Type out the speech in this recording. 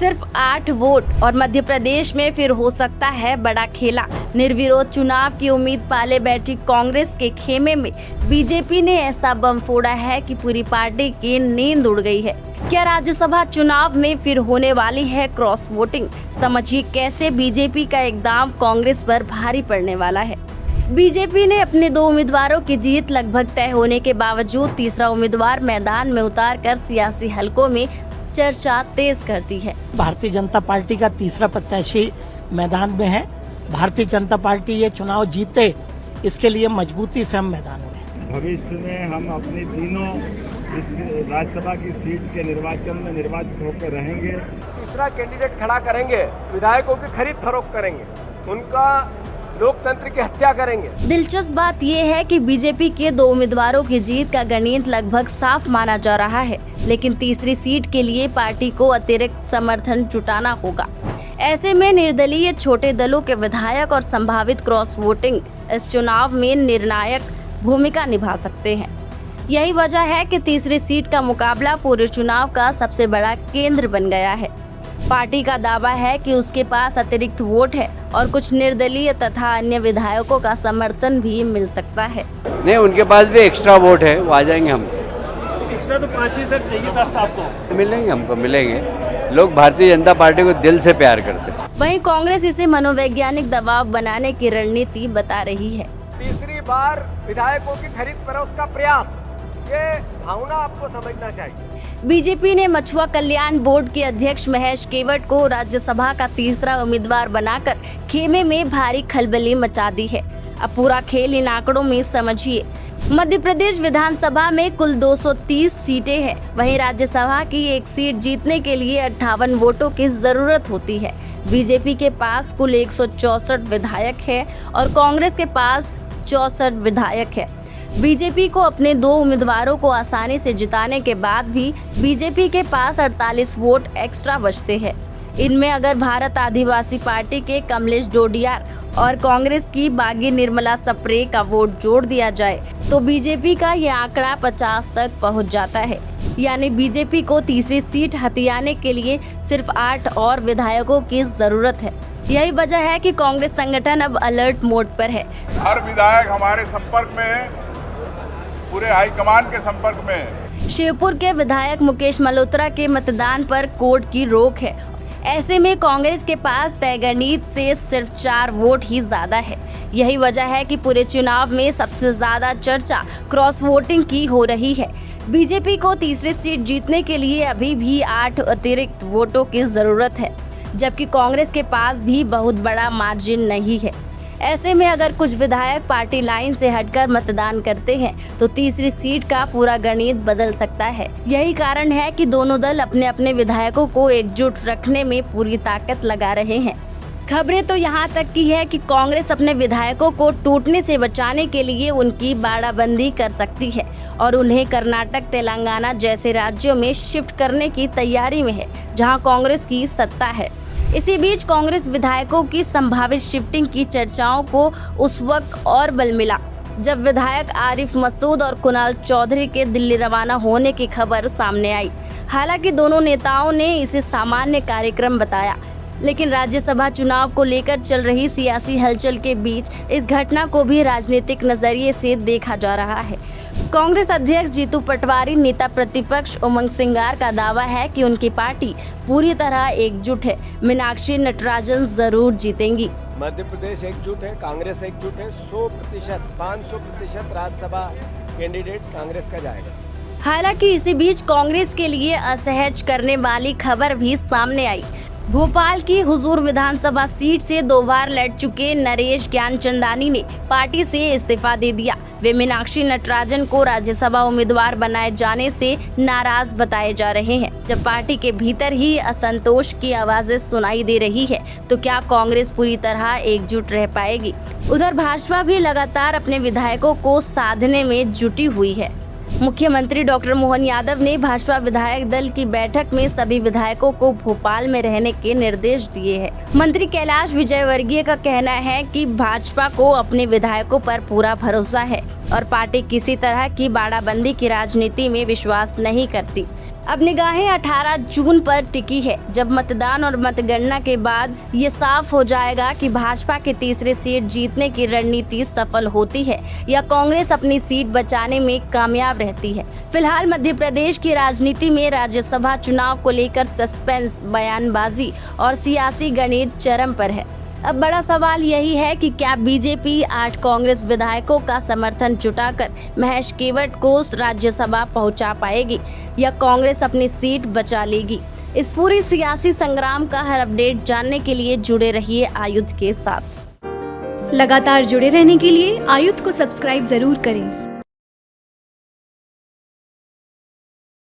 सिर्फ 8 वोट और मध्य प्रदेश में फिर हो सकता है बड़ा खेला। निर्विरोध चुनाव की उम्मीद पाले बैठी कांग्रेस के खेमे में बीजेपी ने ऐसा बम फोड़ा है कि पूरी पार्टी की नींद उड़ गई है। क्या राज्यसभा चुनाव में फिर होने वाली है क्रॉस वोटिंग? समझिए कैसे बीजेपी का इकदाम कांग्रेस पर भारी पड़ने वाला है। बीजेपी ने अपने 2 उम्मीदवारों की जीत लगभग तय होने के बावजूद तीसरा उम्मीदवार मैदान में उतारकर सियासी हलकों में चर्चा तेज कर दी है। भारतीय जनता पार्टी का तीसरा प्रत्याशी मैदान में है। भारतीय जनता पार्टी ये चुनाव जीते, इसके लिए मजबूती से हम मैदान में। भविष्य में हम अपनी तीनों राज्यसभा की सीट के निर्वाचन में निर्वाचित होकर रहेंगे। तीसरा कैंडिडेट खड़ा करेंगे, विधायकों की खरीद फरोख्त करेंगे, उनका लोकतंत्र की हत्या करेंगे। दिलचस्प बात यह है कि बीजेपी के 2 उम्मीदवारों की जीत का गणित लगभग साफ माना जा रहा है, लेकिन तीसरी सीट के लिए पार्टी को अतिरिक्त समर्थन जुटाना होगा। ऐसे में निर्दलीय छोटे दलों के विधायक और संभावित क्रॉस वोटिंग इस चुनाव में निर्णायक भूमिका निभा सकते हैं। यही वजह है कि तीसरी सीट का मुकाबला पूरे चुनाव का सबसे बड़ा केंद्र बन गया है। पार्टी का दावा है कि उसके पास अतिरिक्त वोट है और कुछ निर्दलीय तथा अन्य विधायकों का समर्थन भी मिल सकता है। नहीं, उनके पास भी एक्स्ट्रा वोट है, वो आ जाएंगे। हम एक्स्ट्रा तो 5 ही तक चाहिए 10 आपको मिलेंगे, हमको मिलेंगे। लोग भारतीय जनता पार्टी को दिल से प्यार करते हैं। वहीं कांग्रेस इसे मनोवैज्ञानिक दबाव बनाने की रणनीति बता रही है। तीसरी बार विधायकों की खरीद फरोख्त का प्रयास, ये भावना आपको समझना चाहिए। बीजेपी ने मछुआ कल्याण बोर्ड के अध्यक्ष महेश केवट को राज्यसभा का तीसरा उम्मीदवार बनाकर खेमे में भारी खलबली मचा दी है। अब पूरा खेल इन आंकड़ों में समझिए। मध्य प्रदेश विधानसभा में कुल 230 सीटें हैं, वहीं राज्यसभा की एक सीट जीतने के लिए 58 वोटों की जरूरत होती है। बीजेपी के पास कुल 164 विधायक है और कांग्रेस के पास 64 विधायक है। बीजेपी को अपने 2 उम्मीदवारों को आसानी से जिताने के बाद भी बीजेपी के पास 48 वोट एक्स्ट्रा बचते हैं। इनमें अगर भारत आदिवासी पार्टी के कमलेश डोडियार और कांग्रेस की बागी निर्मला सप्रे का वोट जोड़ दिया जाए तो बीजेपी का ये आंकड़ा 50 तक पहुंच जाता है। यानी बीजेपी को तीसरी सीट हथियाने के लिए सिर्फ 8 और विधायकों की जरूरत है। यही वजह है कि कांग्रेस संगठन अब अलर्ट मोड पर है। हर विधायक हमारे संपर्क में है, पूरे हाईकमान के संपर्क में है। शिवपुर के विधायक मुकेश मल्होत्रा के मतदान पर कोर्ट की रोक है। ऐसे में कांग्रेस के पास तय गणित से सिर्फ 4 वोट ही ज्यादा है। यही वजह है कि पूरे चुनाव में सबसे ज्यादा चर्चा क्रॉस वोटिंग की हो रही है। बीजेपी को तीसरी सीट जीतने के लिए अभी भी 8 अतिरिक्त वोटों की जरूरत है, जबकि कांग्रेस के पास भी बहुत बड़ा मार्जिन नहीं है। ऐसे में अगर कुछ विधायक पार्टी लाइन से हटकर मतदान करते हैं तो तीसरी सीट का पूरा गणित बदल सकता है। यही कारण है कि दोनों दल अपने अपने विधायकों को एकजुट रखने में पूरी ताकत लगा रहे हैं। खबरें तो यहाँ तक की है कि कांग्रेस अपने विधायकों को टूटने से बचाने के लिए उनकी बाड़ाबंदी कर सकती है और उन्हें कर्नाटक, तेलंगाना जैसे राज्यों में शिफ्ट करने की तैयारी में है, जहाँ कांग्रेस की सत्ता है। इसी बीच कांग्रेस विधायकों की संभावित शिफ्टिंग की चर्चाओं को उस वक्त और बल मिला जब विधायक आरिफ मसूद और कुणाल चौधरी के दिल्ली रवाना होने की खबर सामने आई। हालांकि दोनों नेताओं ने इसे सामान्य कार्यक्रम बताया, लेकिन राज्यसभा चुनाव को लेकर चल रही सियासी हलचल के बीच इस घटना को भी राजनीतिक नजरिए से देखा जा रहा है। कांग्रेस अध्यक्ष जीतू पटवारी, नेता प्रतिपक्ष उमंग सिंगार का दावा है कि उनकी पार्टी पूरी तरह एकजुट है। मीनाक्षी नटराजन जरूर जीतेंगी। मध्य प्रदेश एकजुट है, कांग्रेस एकजुट है। 100%, 500% राज्यसभा कैंडिडेट कांग्रेस का जाएगा। हालांकि इसी बीच कांग्रेस के लिए असहज करने वाली खबर भी सामने आई। भोपाल की हुजूर विधानसभा सीट से 2 बार लड़ चुके नरेश ज्ञानचंदानी ने पार्टी से इस्तीफा दे दिया। वे मीनाक्षी नटराजन को राज्यसभा उम्मीदवार बनाए जाने से नाराज बताए जा रहे हैं। जब पार्टी के भीतर ही असंतोष की आवाजें सुनाई दे रही है तो क्या कांग्रेस पूरी तरह एकजुट रह पाएगी? उधर भाजपा भी लगातार अपने विधायकों को साधने में जुटी हुई है। मुख्यमंत्री डॉक्टर मोहन यादव ने भाजपा विधायक दल की बैठक में सभी विधायकों को भोपाल में रहने के निर्देश दिए हैं। मंत्री कैलाश विजयवर्गीय का कहना है कि भाजपा को अपने विधायकों पर पूरा भरोसा है और पार्टी किसी तरह की बाड़ाबंदी की राजनीति में विश्वास नहीं करती। अब निगाहें 18 जून पर टिकी है, जब मतदान और मतगणना के बाद ये साफ हो जाएगा कि भाजपा की तीसरी सीट जीतने की रणनीति सफल होती है या कांग्रेस अपनी सीट बचाने में कामयाब रहती है। फिलहाल मध्य प्रदेश की राजनीति में राज्यसभा चुनाव को लेकर सस्पेंस, बयानबाजी और सियासी गणित चरम पर है। अब बड़ा सवाल यही है कि क्या बीजेपी 8 कांग्रेस विधायकों का समर्थन जुटाकर महेश केवट को राज्यसभा पहुंचा पाएगी या कांग्रेस अपनी सीट बचा लेगी। इस पूरी सियासी संग्राम का हर अपडेट जानने के लिए जुड़े रहिए आयुध के साथ। लगातार जुड़े रहने के लिए आयुध को सब्सक्राइब जरूर करें।